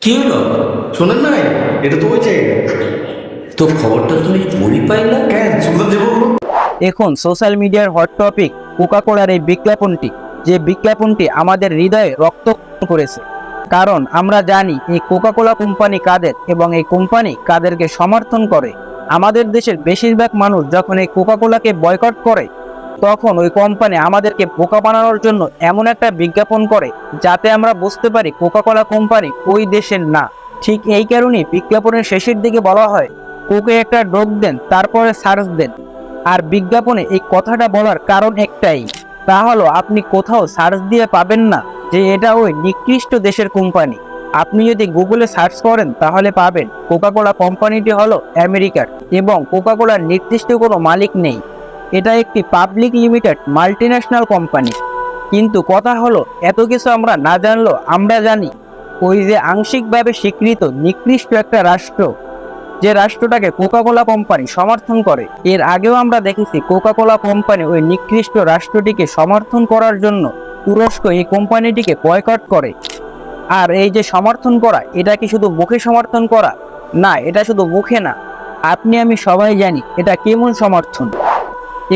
কি হলো? শোনেন নাই? এটা তো ওই জায়গা। তো খবরটা তুমি বলি পাইলা? কেন সুলতান যে বললো? এখন সোশ্যাল মিডিয়ার হট টপিক কোকাকোলার এই বিজ্ঞাপনটি, যে বিজ্ঞাপনটি আমাদের হৃদয়ে রক্তক্ষরণ করেছে। কারণ আমরা জানি এই কোকাকোলা কোম্পানি কাদের এবং এই কোম্পানি কাদেরকে সমর্থন করে। আমাদের দেশের বেশিরভাগ মানুষ যখন এই কোকাকোলাকে বয়কট করে, তখন ওই কোম্পানি আমাদেরকে বোকা বানানোর জন্য এমন একটা বিজ্ঞাপন করে যাতে আমরা বুঝতে পারি কোকাকোলা কোম্পানি ওই দেশের না। ঠিক এই কারণেই বিজ্ঞাপনের শেষের দিকে বলা হয়, কোকে একটা ড্রপ দেন, তারপরে সার্চ দেন। আর বিজ্ঞাপনে এই কথাটা বলার কারণ একটাই, তা হলো আপনি কোথাও সার্চ দিয়ে পাবেন না যে এটা ওই নিকৃষ্ট দেশের কোম্পানি। আপনি যদি গুগলে সার্চ করেন তাহলে পাবেন কোকাকোলা কোম্পানিটি হলো আমেরিকার এবং কোকাকোলার নির্দিষ্ট কোনো মালিক নেই। এটা একটি পাবলিক লিমিটেড মাল্টিন্যাশনাল কোম্পানি। কিন্তু কথা হলো, এত কিছু আমরা না জানলেও আমরা জানি ওই যে আংশিকভাবে স্বীকৃত নিকৃষ্ট একটা রাষ্ট্র, যে রাষ্ট্রটাকে কোকাকোলা কোম্পানি সমর্থন করে, এর আগেও আমরা দেখেছি কোকাকোলা কোম্পানি ওই নিকৃষ্ট রাষ্ট্রটিকে সমর্থন করার জন্য তুরস্ক এই কোম্পানিটিকে বয়কট করে। আর এই যে সমর্থন করা, এটা কি শুধু মুখে সমর্থন করা? না, এটা শুধু মুখে না, আপনি আমি সবাই জানি এটা কেমন সমর্থন।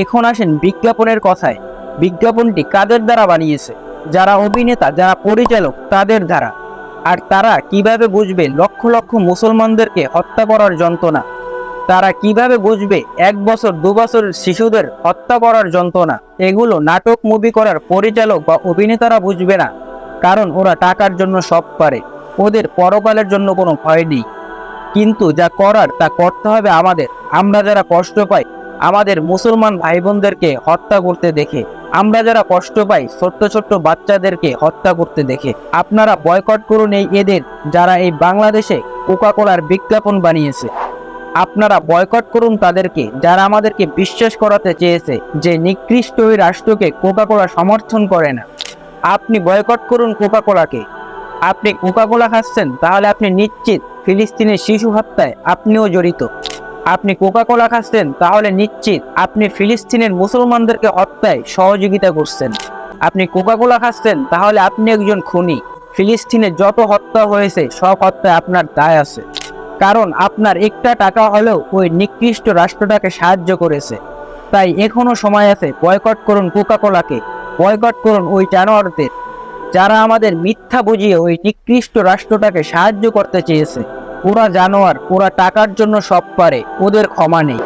এখন আসেন বিজ্ঞাপনের কথায়। বিজ্ঞাপনটি কাদের দ্বারা বানিয়েছে? যারা অভিনেতা, যারা পরিচালক, তাদের দ্বারা। আর তারা কিভাবে বুঝবে লক্ষ লক্ষ মুসলমানদেরকে হত্যা করার যন্ত্রণা? তারা কিভাবে বুঝবে 1 বছর 2 বছরের শিশুদের হত্যা করার যন্ত্রণা? এগুলো নাটক মুভি করার পরিচালক বা অভিনেতারা বুঝবে না, কারণ ওরা টাকার জন্য সব পারে, ওদের পরকালের জন্য কোনো ভয় নেই। কিন্তু যা করার তা করতে হবে আমাদের। আমরা যারা কষ্ট পাই আমাদের মুসলমান ভাই বোনদেরকে হত্যা করতে দেখে, আমরা যারা কষ্ট পাই ছোট্ট ছোট্ট বাচ্চাদেরকে হত্যা করতে দেখে, আপনারা বয়কট করুন এই এদের যারা এই বাংলাদেশে কোকাকোলার বিজ্ঞাপন বানিয়েছে। আপনারা বয়কট করুন তাদেরকে যারা আমাদেরকে বিশ্বাস করাতে চেয়েছে যে নিকৃষ্ট ওই রাষ্ট্রকে কোকাকোলা সমর্থন করে না। আপনি বয়কট করুন কোকাকোলাকে। আপনি কোকাকোলা খাচ্ছেন তাহলে আপনি নিশ্চিত ফিলিস্তিনের শিশু হত্যায় আপনিও জড়িত। আপনি কোকাকোলা খাচ্ছেন তাহলে নিশ্চিত আপনি ফিলিস্তিনের মুসলমানদেরকে হত্যায় সহযোগিতা করছেন। আপনি কোকাকোলা খাচ্ছেন তাহলে আপনি একজন খুনি। ফিলিস্তিনে যত হত্যা হয়েছে সব হত্যায় আপনার দায় আছে, কারণ আপনার একটা টাকা হলেও ওই নিকৃষ্ট রাষ্ট্রটাকে সাহায্য করেছে। তাই এখনো সময় আছে, বয়কট করুন কোকাকোলাকে, বয়কট করুন ওই জানোয়ারদের যারা আমাদের মিথ্যা বুঝিয়ে ওই নিকৃষ্ট রাষ্ট্রটাকে সাহায্য করতে চেয়েছে। ওরা জানোয়ার, ওরা টাকার জন্য সব পারে, ওদের ক্ষমা নেই।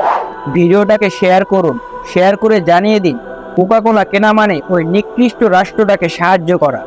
ভিডিওটাকে শেয়ার করুন, শেয়ার করে জানিয়ে দিন কোকাকোলা কেনা মানে ওই নিকৃষ্ট রাষ্ট্রটাকে সাহায্য করা।